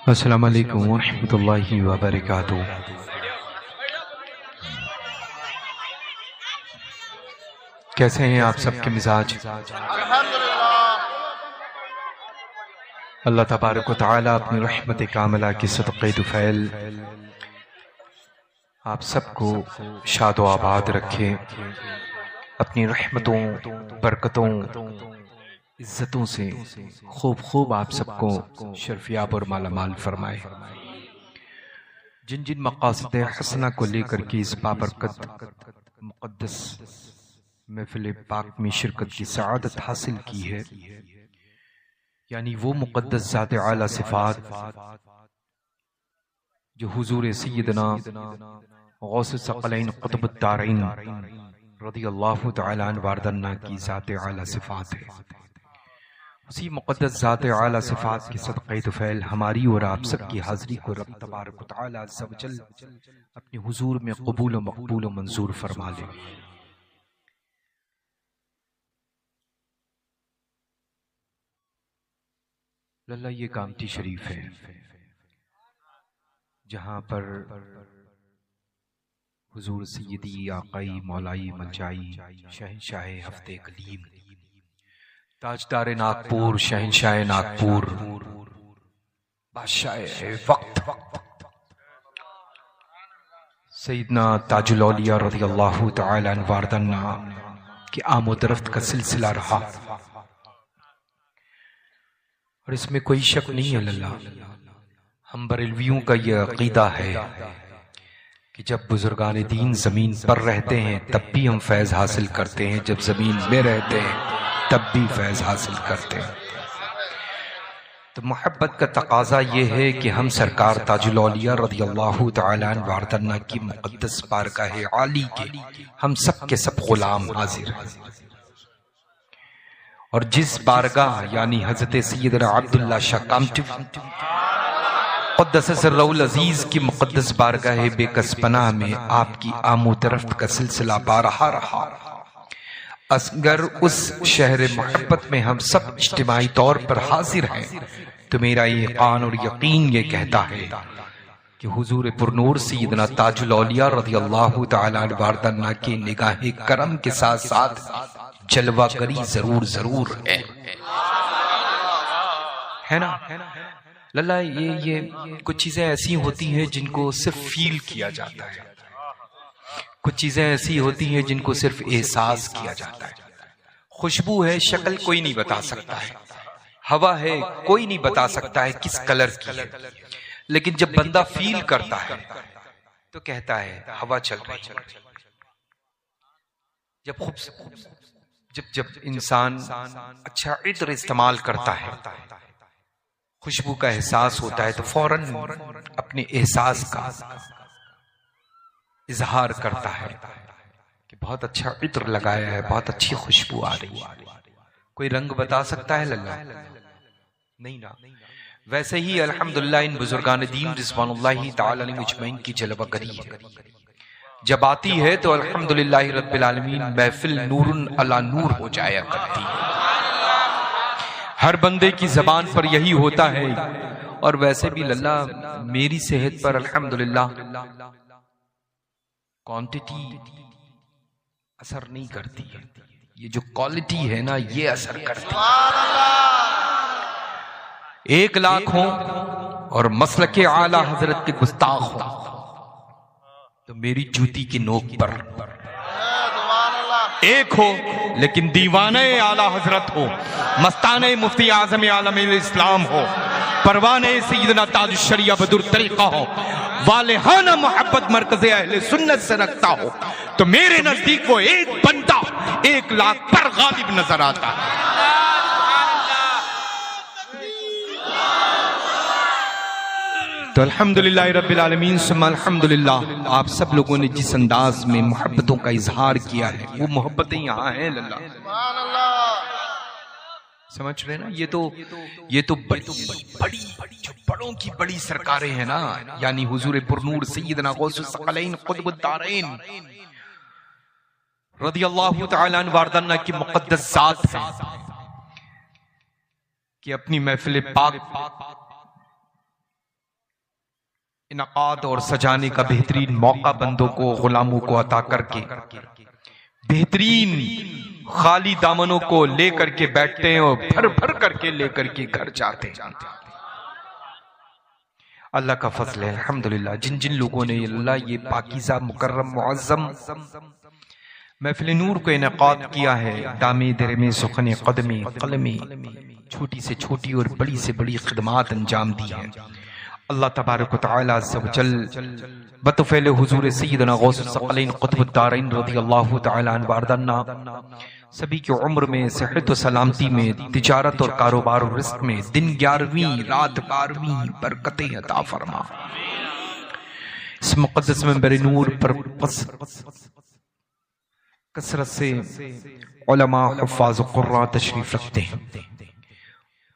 السلام علیکم ورحمۃ اللہ وبرکاتہ۔ کیسے ہیں آپ سب کے مزاج؟ اللہ تبارک و تعالیٰ اپنی رحمت کاملہ کی صدقے طفیل آپ سب کو شاد و آباد رکھے، اپنی رحمتوں، برکتوں، عزتوں سے خوب آپ سب کو شرفیاب اور مالا مال فرمائے۔ جن جن مقاصد حسنہ کو لے کر کے اس بابرکت مقدس محفل پاک میں شرکت کی سعادت حاصل کی ہے، یعنی وہ مقدس ذات اعلیٰ صفات جو حضور سیدنا غوث الثقلین قطب الدارین رضی اللہ تعالی عنہ واردنا کی ذات اعلیٰ صفات ہے، اسی مقدس ذات اعلیٰ صفات کے صدقے طفیل ہماری اور آپ سب کی حاضری کو رب تبارک و تعالی عز و جل اپنے حضور میں قبول و مقبول و منظور فرما لے۔ للہ یہ کامتی شریف ہے جہاں پر حضور سیدی آقائی مولائی ملجائی شہنشاہ ہفتے کلیم تاجدار ناگپور شہنشاہ ناگپور بادشاہ وقت سیدنا تاج الاولیاء رضی اللہ تعالی عنہ واردنا کی آمد و رفت کا سلسلہ رہا، اور اس میں کوئی شک نہیں ہے اللہ، ہم بریلویوں کا یہ عقیدہ ہے کہ جب بزرگان دین زمین پر رہتے ہیں تب بھی ہم فیض حاصل کرتے ہیں، جب زمین میں رہتے ہیں تب بھی فیض حاصل کرتے ہیں۔ تو محبت کا تقاضا یہ ہے کہ ہم سرکار تاج الاولیاء رضی اللہ تعالی عنہ واردنا کی مقدس بارگاہ عالی کے ہم سب کے سب غلام حاضر ہیں، اور جس بارگاہ یعنی حضرت سیدنا عبداللہ شاہ کامٹی قدس سرہ العزیز کی مقدس بارگاہ بے کس پناہ میں آپ کی آمد و رفت کا سلسلہ بارہا رہا، اگر اس شہر محبت میں ہم سب اجتماعی طور پر حاضر ہیں تو میرا ایقان اور یقین یہ کہتا ہے کہ حضور پرنور سیدنا تاج الاولیاء رضی اللہ تعالی عنہ واردنا کے نگاہ کرم کے ساتھ ساتھ جلوہ گری ضرور ہے نا۔ للہ یہ کچھ چیزیں ایسی ہوتی ہیں جن کو صرف فیل کیا جاتا ہے، کچھ چیزیں ایسی ہوتی ہیں جن کو صرف احساس کیا جاتا ہے۔ خوشبو ہے، شکل کوئی نہیں بتا سکتا ہے، ہوا ہے کوئی نہیں بتا سکتا ہے کس کلر کی ہے، لیکن جب بندہ فیل کرتا ہے تو کہتا ہے ہوا چل رہی ہے۔ جب انسان اچھا عطر استعمال کرتا ہے، خوشبو کا احساس ہوتا ہے، تو فوراً اپنے احساس کا اظہار کرتا ہے کہ بہت اچھا عطر لگایا ہے، بہت اچھی خوشبو آ رہی ہے۔ کوئی رنگ بتا سکتا ہے للہ؟ نہیں نا۔ ویسے ہی الحمدللہ ان بزرگان دین رضوان اللہ تعالی علیہ مجمعین کی جلوہ گری ہے، جب آتی ہے تو الحمدللہ رب العالمین محفل نور علی نور ہو جایا کرتی ہے، ہر بندے کی زبان پر یہی ہوتا ہے۔ اور ویسے بھی للہ میری صحت پر الحمدللہ کوانٹٹی اثر نہیں کرتی ہے، یہ جو کوالٹی ہے نا یہ اثر کرتی ہے۔ 1,00,000 ہوں اور مسلک اعلیٰ حضرت کے گستاخ ہوں تو میری جوتی کی نوک پر ایک ہو، لیکن دیوانہ اعلیٰ حضرت ہو، مستانہ مفتی اعظم عالم الاسلام ہو، پروانہ سیدنا تاج الشریعہ بدر طریقہ ہو، والہانہ محبت مرکز اہل سنت سے رکھتا ہو، تو میرے نزدیک وہ ایک بندہ 1,00,000 پر غالب نظر آتا ہے۔ تو الحمدللہ رب العالمین ثم الحمدللہ آپ سب لوگوں نے جس انداز میں محبتوں کا اظہار کیا ہے وہ محبتیں یہاں ہیں للہ، سمجھ رہے نا؟ یہ تو بڑی جو بڑوں کی بڑی سرکاریں ہیں نا، یعنی حضور پرنور سیدنا غوث الثقلین قطب الدارین رضی اللہ تعالی عنہ واردنا کی مقدس ذات ہے کہ اپنی محفل پاک انعقاد اور سجانے کا بہترین موقع بندوں کو، غلاموں کو عطا کر کے بہترین خالی دامنوں کو لے کر کے بیٹھتے ہیں اور بھر بھر کر کے لے کر کے گھر جاتے ہیں. اللہ کا فضل ہے الحمدللہ. جن جن لوگوں نے اللہ یہ پاکیزہ مکرم معظم محفل نور کو انعقاد کیا ہے، دامی درمی سخن قدمی قلمی، چھوٹی سے چھوٹی اور بڑی سے بڑی خدمات انجام دی ہیں. اللہ تبارک و تعالی عز و جل بطفیل حضور سیدنا غوث الثقلین قطب الدارین رضی اللہ تعالی عنہ واردنا سبھی کی عمر میں صحت و سلامتی میں، تجارت اور کاروبار و رزق میں دن 11ویں رات 12ویں برکتیں عطا فرما. اس مقدس منبر نور پر کثرت سے علماء، حفاظ و قراء تشریف رکھتے ہیں.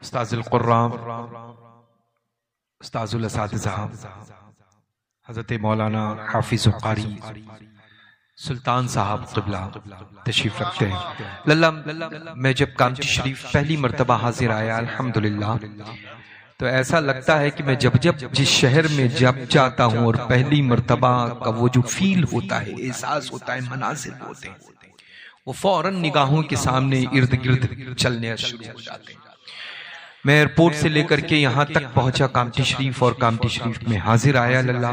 استاذ القراء، استاذ الاساتذہ حضرت مولانا حافظ قاری سلطان صاحب قبلہ تشریف رکھتے ہیں. للہ میں جب کامٹی شریف پہلی مرتبہ حاضر آیا الحمدللہ، تو ایسا لگتا ہے کہ میں جب جس شہر میں جاتا ہوں اور پہلی مرتبہ کا وہ جو فیل ہوتا ہے، احساس ہوتا ہے، مناظر ہوتے ہیں، وہ فوراً نگاہوں کے سامنے ارد گرد چلنے شروع ہو جاتے ہیں. میں ایئرپورٹ سے لے کر کے یہاں تک پہنچا کامٹی شریف، اور کامٹی شریف میں حاضر آیا للہ،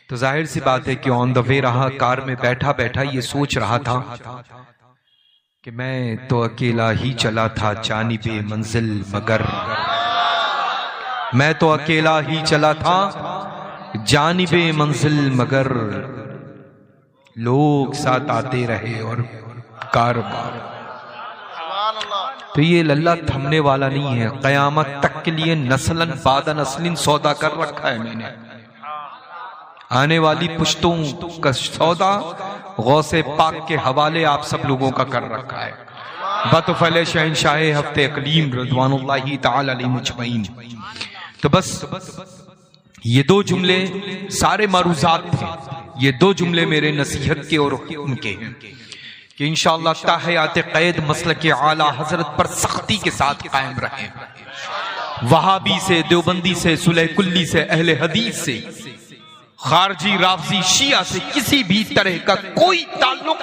تو ظاہر سی بات ہے کہ آن دا وے رہا، کار میں بیٹھا بیٹھا یہ سوچ رہا تھا کہ میں تو اکیلا ہی چلا تھا جانب منزل مگر، میں تو اکیلا ہی چلا تھا جانب منزل مگر، لوگ ساتھ آتے رہے اور کاروبار. تو یہ للہ تھمنے والا نہیں ہے، قیامت تک کے لیے نسلن بعد نسلن سودا کر رکھا ہے میں نے. آنے والی پشتوں کا سودا غوث پاک کے حوالے آپ سب لوگوں کا کر رکھا ہے. بطفل شہنشاہ ہفتے اقلیم رضوان اللہ تعالی علیہ مجمعین. تو بس یہ دو جملے سارے معروضات تھے، یہ دو جملے میرے نصیحت کے اور حکم کے ہیں کہ انشاءاللہ تا حیات قید مسلک اعلی حضرت پر سختی کے ساتھ قائم رہیں. وہابی سے، دیوبندی سے، صلح کلی سے، اہل حدیث سے، خارجی رافضی شیعہ سے کسی بھی طرح کا کوئی تعلق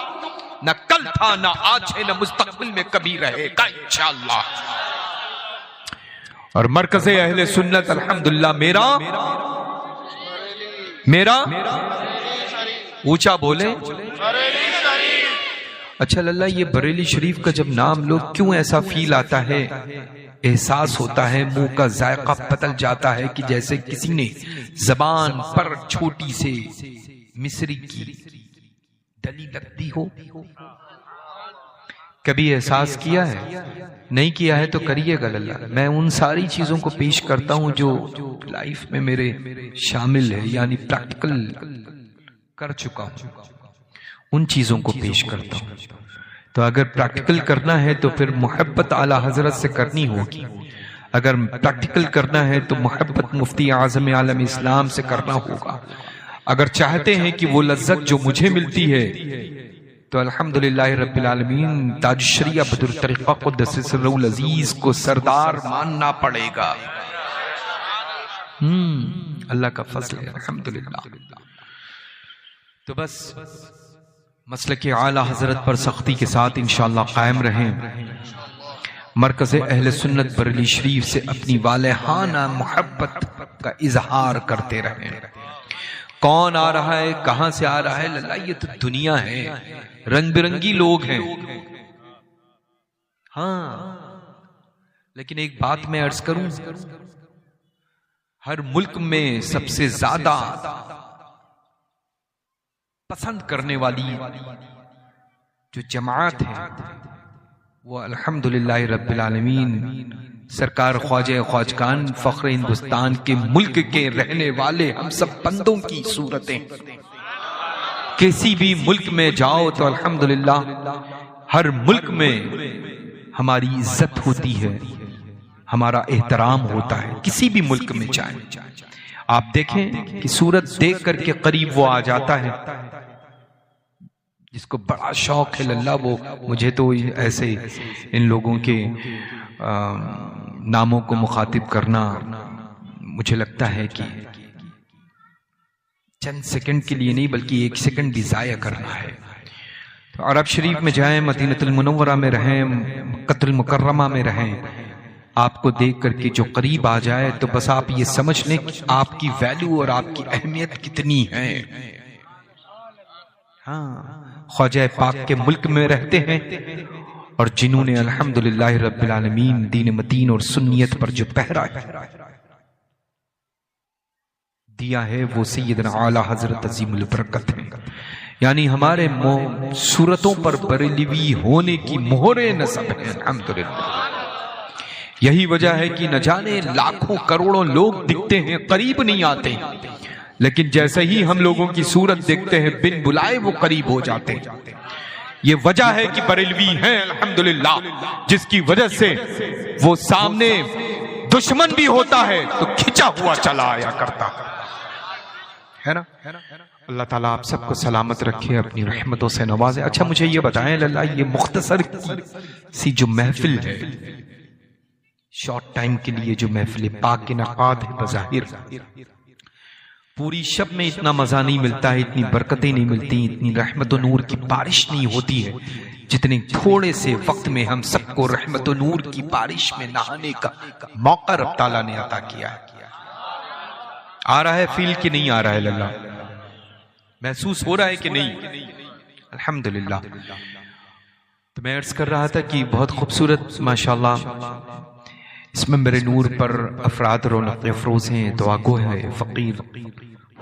نہ کل تھا، نہ آج ہے، نہ مستقبل میں کبھی رہے گا انشاءاللہ. اور مرکز اہل سنت الحمدللہ میرا اونچا بولے. اچھا للہ، یہ بریلی شریف کا جب نام لو کیوں ایسا فیل آتا ہے، احساس ہوتا ہے، منہ کا ذائقہ بدل جاتا ہے کہ جیسے کسی نے زبان پر چھوٹی سے مصری کی ڈلی لگتی ہو. کبھی احساس کیا ہے؟ نہیں کیا ہے تو کریے گا للہ. میں ان ساری چیزوں کو پیش کرتا ہوں جو لائف میں میرے شامل ہے، یعنی پریکٹیکل کر چکا ہوں، ان چیزوں کو پیش کرتا ہوں. تو اگر پریکٹیکل کرنا ہے تو پھر محبت اعلی حضرت سے کرنی ہوگی. اگر پریکٹیکل کرنا ہے تو محبت مفتی اعظم عالم اسلام سے کرنا ہوگا. اگر چاہتے ہیں کہ وہ لذت جو مجھے ملتی ہے تو الحمدللہ رب العالمین تاج الشریعہ بدر الطریقہ قدس سرہ العزیز کو سردار ماننا پڑے گا. اللہ کا فضل ہے الحمدللہ. تو بس مسلک اعلی حضرت پر سختی کے ساتھ انشاءاللہ قائم رہیں. مرکز اہل سنت بریلی شریف سے اپنی والہانہ محبت کا اظہار کرتے رہیں. کون آ رہا ہے، کہاں سے آ رہا ہے، للہ یہ تو دنیا ہے، رنگ برنگی لوگ ہیں. ہاں لیکن ایک بات میں عرض کروں، ہر ملک میں سب سے زیادہ پسند کرنے والی جو جماعت ہے وہ الحمدللہ رب العالمین سرکار خواجہ خواجگان فخر ہندوستان کے ملک کے رہنے والے ہم سب بندوں کی صورتیں. کسی بھی ملک میں جاؤ تو الحمدللہ ہر ملک میں ہماری عزت ہوتی ہے، ہمارا احترام ہوتا ہے. کسی بھی ملک میں جائیں آپ دیکھیں کہ صورت دیکھ کر کے قریب وہ آ جاتا ہے. جس کو بڑا شوق ہے للہ، وہ مجھے تو ایسے ان لوگوں کے ناموں کو مخاطب کرنا مجھے لگتا ہے کہ چند سیکنڈ کے لیے نہیں بلکہ ایک سیکنڈ بھی ضائع کرنا ہے. تو عرب شریف میں جائیں، مدینہ المنورہ میں رہیں، مکہ المکرمہ میں رہیں، آپ کو دیکھ کر کے جو قریب آ جائے تو بس آپ یہ سمجھ لیں کہ آپ کی ویلیو اور آپ کی اہمیت کتنی ہے. ہاں، خواجہ پاک کے ملک میں رہتے ہیں اور جنہوں نے الحمدللہ رب العالمین دین متین اور سنیت پر جو پہرا دیا ہے وہ سیدنا اعلیٰ حضرت عظیم البرکت ہیں. یعنی ہمارے صورتوں پر بریلوی ہونے کی مہر نصب ہے الحمدللہ. یہی وجہ ہے کہ نہ جانے لاکھوں کروڑوں لوگ دکھتے ہیں، قریب نہیں آتے، لیکن جیسے ہی ہم لوگوں کی صورت دیکھتے ہیں بن بلائے وہ قریب ہو جاتے ہیں. یہ وجہ ہے کہ بریلوی ہیں الحمدللہ، جس کی وجہ سے وہ سامنے دشمن بھی ہوتا ہے تو کھچا ہوا چلا آیا کرتا ہے نا. اللہ تعالیٰ آپ سب کو سلامت رکھے، اپنی رحمتوں سے نوازے. اچھا مجھے یہ بتائیں اللہ، یہ مختصر سی جو محفل ہے، شارٹ ٹائم کے لیے جو محفل پاک انعقاد ہے، بظاہر پوری شب میں اتنا مزہ نہیں ملتا ہے، اتنی برکتیں نہیں ملتی، اتنی رحمت و نور کی بارش نہیں ہوتی ہے جتنے تھوڑے سے وقت میں ہم سب کو رحمت و نور کی بارش میں نہانے کا موقع رب تعالیٰ نے عطا کیا ہے. آ رہا ہے فیل کہ نہیں آ رہا ہے اللہ؟ محسوس ہو رہا ہے کہ نہیں؟ الحمدللہ. تو میں عرض کر رہا تھا کہ بہت خوبصورت ماشاءاللہ اس منبر نور پر افراد رونق افروز ہیں، دعا گو ہے، فقیر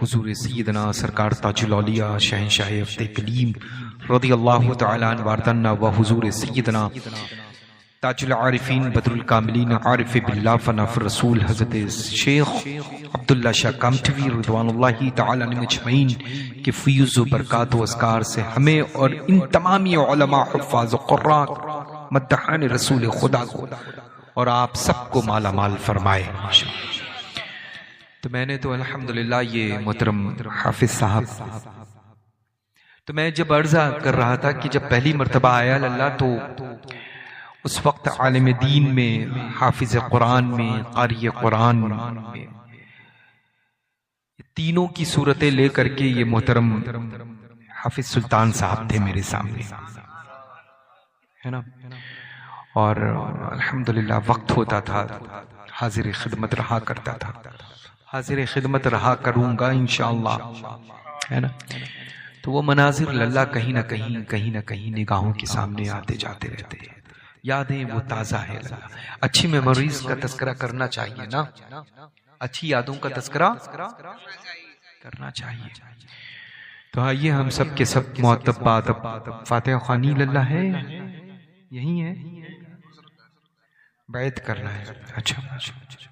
حضور سیدنا سرکار تاج الاولیاء شہنشاہ افت کلیم رضی اللہ تعالیٰ عنہ واردنا و حضور سیدنا تاج العارفین بدر الکاملین عارف باللہ فناف الرسول حضرت شیخ عبداللہ شاہ کامٹوی رضوان اللہ تعالیٰ عنہ اجمعین کے فیض و برکات و اذکار سے ہمیں اور ان تمامی علماء حفاظ و قراء مدحان رسول خدا کو اور آپ سب کو مالا مال فرمائے. تو میں نے تو الحمدللہ یہ محترم حافظ صاحب، تو میں جب عرضہ کر رہا تھا کہ جب پہلی مرتبہ آیا اللہ تو اس وقت عالم دین میں، حافظ قرآن میں، قاری قرآن میں، تینوں کی صورتیں لے کر کے یہ محترم حافظ سلطان صاحب تھے میرے سامنے، ہے نا. اور الحمدللہ وقت ہوتا تھا، حاضر خدمت رہا کرتا تھا، حاضر خدمت رہا کروں گا انشاءاللہ، ہے نا. تو وہ مناظر اللہ کہیں نہ کہیں نگاہوں کے سامنے آتے جاتے رہتے ہیں. یادیں وہ تازہ ہے اللہ. اچھی میموریز کا تذکرہ کرنا چاہیے نا، اچھی یادوں کا تذکرہ کرنا چاہیے. تو آئیے ہم سب کے سب معتب بادب فاتح خوانی اللہ ہے، یہی ہے، بیعت کرنا ہے. اچھا بہت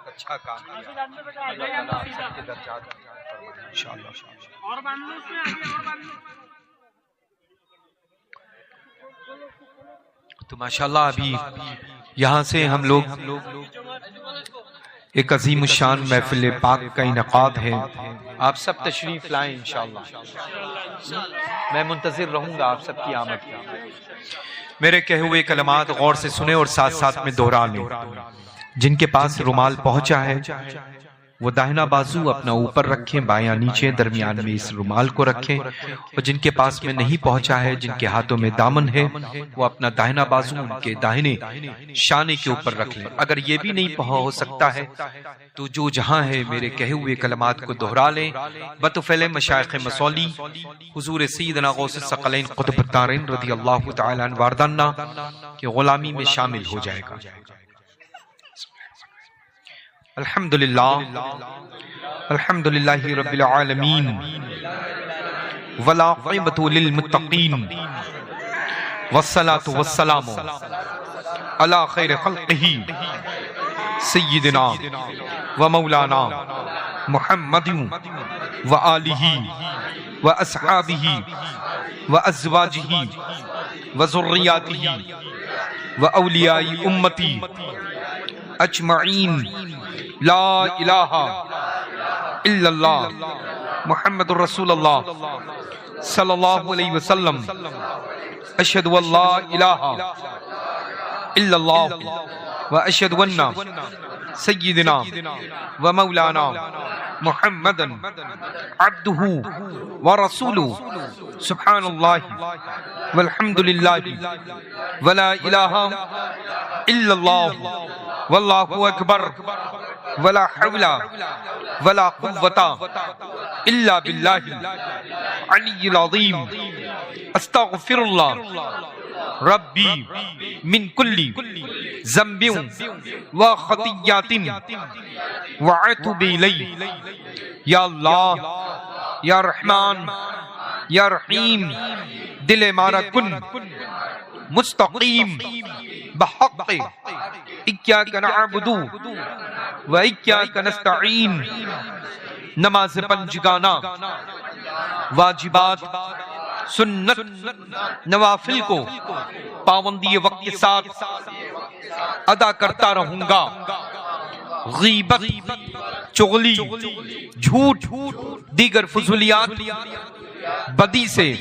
اچھا کام تو ماشاءاللہ ابھی یہاں سے ہم لوگ ایک عظیم الشان محفل پاک کا انعقاد ہے. آپ سب تشریف لائیں انشاءاللہ، میں منتظر رہوں گا آپ سب کی آمد کا. میرے کہے ہوئے کلمات غور سے سنیں اور ساتھ ساتھ میں دوہرا لیں. جن کے پاس رومال پہنچا ہے وہ داہنا بازو اپنا اوپر رکھیں، بایاں نیچے، درمیان میں اس رومال کو رکھیں. اور جن کے پاس میں نہیں پہنچا ہے، جن کے ہاتھوں میں دامن ہے، وہ اپنا داہنا بازو ان کے داہنے شانے کے اوپر رکھ لیں. اگر یہ بھی نہیں ہو سکتا ہے تو جو جہاں ہے میرے کہے ہوئے کلمات کو دہرا لیں بطفیل مشایخ مسولی حضور سیدنا غوث الثقلین قطب الدارین رضی اللہ تعالی عنہ واردنا کہ غلامی میں شامل ہو جائے گا. الحمدللہ الحمدللہ رب العالمین والعاقبۃ للمتقین والصلاة والسلام علی خیر خلقہ سیدنا و مولانا محمد و آلہ و اصحابہ و ازواجہ و ذریاتہ و اولیاء امتی اجمعین. لا الہ الا اللہ محمد رسول اللہ صلی اللہ علیہ وسلم اشہد ان لا الہ الا اللہ و اشہد ان سیدنا و مولانا محمدا عبدہ و رسولہ سبحان اللہ والحمد للہ ولا الہ الا اللہ واللہ اکبر ولا حول ولا قوة الا باللہ العلی العظیم استغفر اللہ ربی من کل ذنب و خطیات واتوب الیہ یا اللہ یا رحمان یا رحیم دل مارا کن مستقیم بحق ایاک نعبد و ایاک نستعین نماز پنجگانہ واجبات سنت نوافل کو پابندی وقت کے ساتھ ادا کرتا رہوں گا، غیبت چغلی جھوٹ دیگر فضولیات بدی سے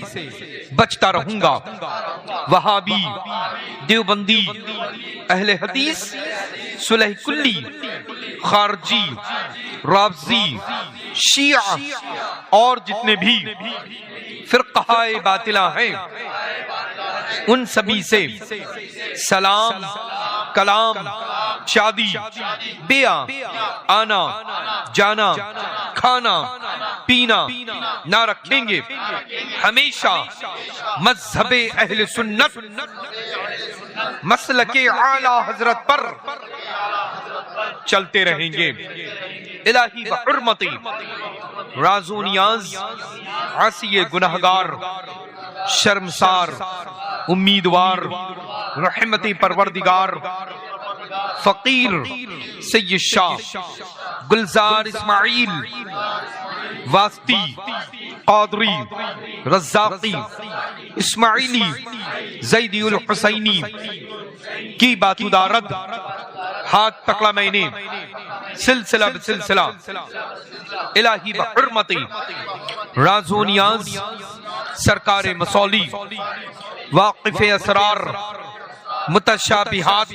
بچتا رہوں گا۔ وہابی دیوبندی اہل حدیث صلح کلی خارجی رافضی شیعہ اور جتنے بھی فرقہ باطلہ ہیں ان سبھی سے سلام کلام شادی بیعہ آنا جانا کھانا پینا نہ رکھیں گے، ہمیشہ مذہب اہل سنت مسلک اعلی حضرت پر چلتے رہیں گے۔ الہی بحرمتی راز و نیاز عاصی گنہگار شرمسار امیدوار رحمت پروردگار فقیر سید شاہ گلزار اسماعیل واسطی قادری رزاقی اسماعیلی زیدی الحسینی کی باتودہ رد ہاتھ پکڑا میں نے سلسلہ بسلسلہ الہی بحرمتی راز و نیاز سرکار مصولی واقف اسرار متشابہات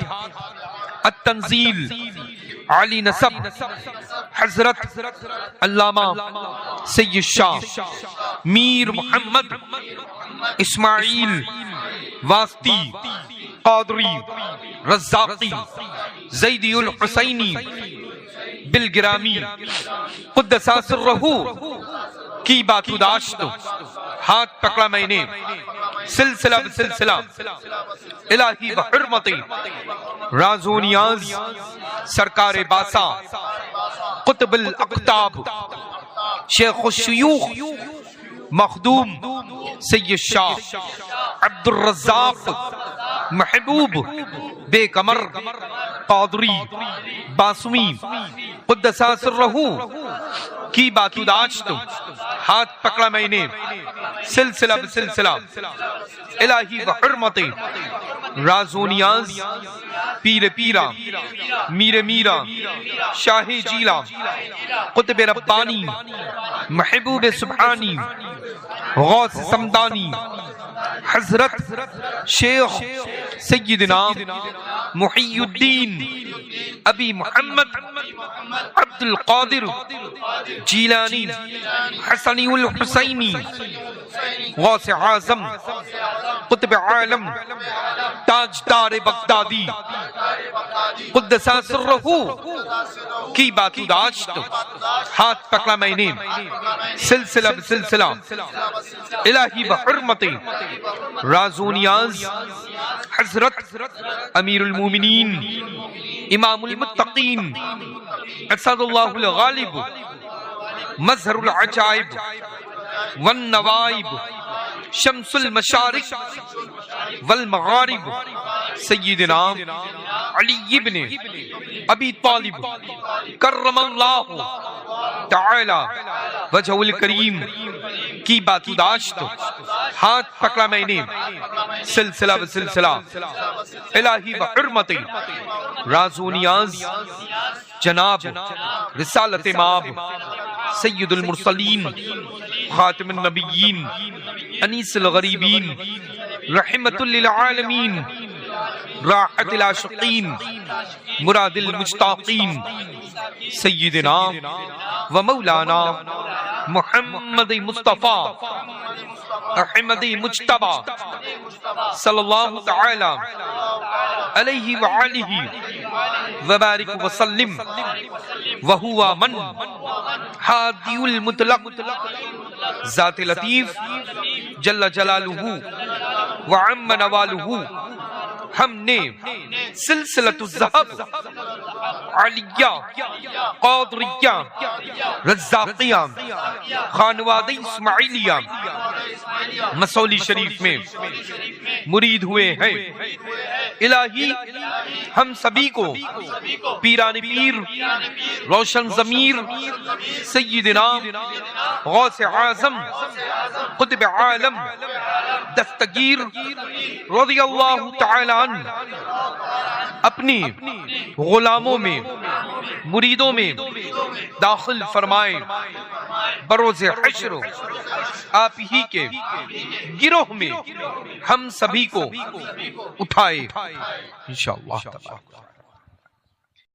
التنزیل علی نسب حضرت علامہ سید شاہ میر محمد اسماعیل واسطی قادری رزاقی زیدی الحسینی بالگرامی قدس سرہ کی باتوداشت ہاتھ پکڑا میں نے سلسلہ بسلسلہ الہی بحرمتی راز و نیاز سرکار باسا قطب الاقطاب شیخ الشیوخ مخدوم سید شاہ عبد الرزاق محبوب بے کمر قادری باسمی قدس سرہ کی باتوداشت ہاتھ پکڑا میں نے سلسلہ بسلسلہ الہی بحرمتی راز و نیاز پیر پیرا میر میرا شاہ جیلا قطب ربانی محبوب سبحانی غوث سمدانی حضرت شیخ سیدنا محی الدین ابی محمد عبد القادر جیلانی حسنی الحسینی غوث اعظم قطب عالم تاجدار بغدادی قدس سرہ کی باتوداشت ہاتھ پکڑا میں نے سلسلہ بسلسلہ الہی بحرمتی راز و نیاز حضرت امیر المومنین امام المتقین اسد اللہ الغالب مظہر العجائب والنوائب شمس المشارق والمغارب سیدنا علی ابن ابی طالب کرم اللہ تعالی وجہ الکریم کی باتوداشت ہاتھ پکڑا میں نے سلسلہ بسلسلہ الہی بحرمتی راز و نیاز جناب رسالت ماب سید المرسلین خاتم النبیین انیس الغریبین رحمت للعالمین راحت العاشقین مراد المشتاقین سیدنا و مولانا محمد مصطفیٰ احمد مجتبی صلی اللہ تعالی علیہ وآلہ وبارک وسلم وہوا من ہادی المطلق ذات لطیف جل جلالہ وعم نوالہ. ہم نے سلسلۃ الذہب علیہ قادریہ رزاقیہ خانوادہ اسماعیلیہ مسولی شریف میں مرید ہوئے ہیں. الہی ہم سبھی کو پیران پیر روشن ضمیر سیدنا غوث اعظم قطب عالم دستگیر رضی اللہ تعالی عنہ اپنی غلاموں میں مریدوں میں داخل فرمائے. بروز حشر آپ ہی کے گروہ میں ہم سبھی کو اٹھائے انشاءاللہ تعالی.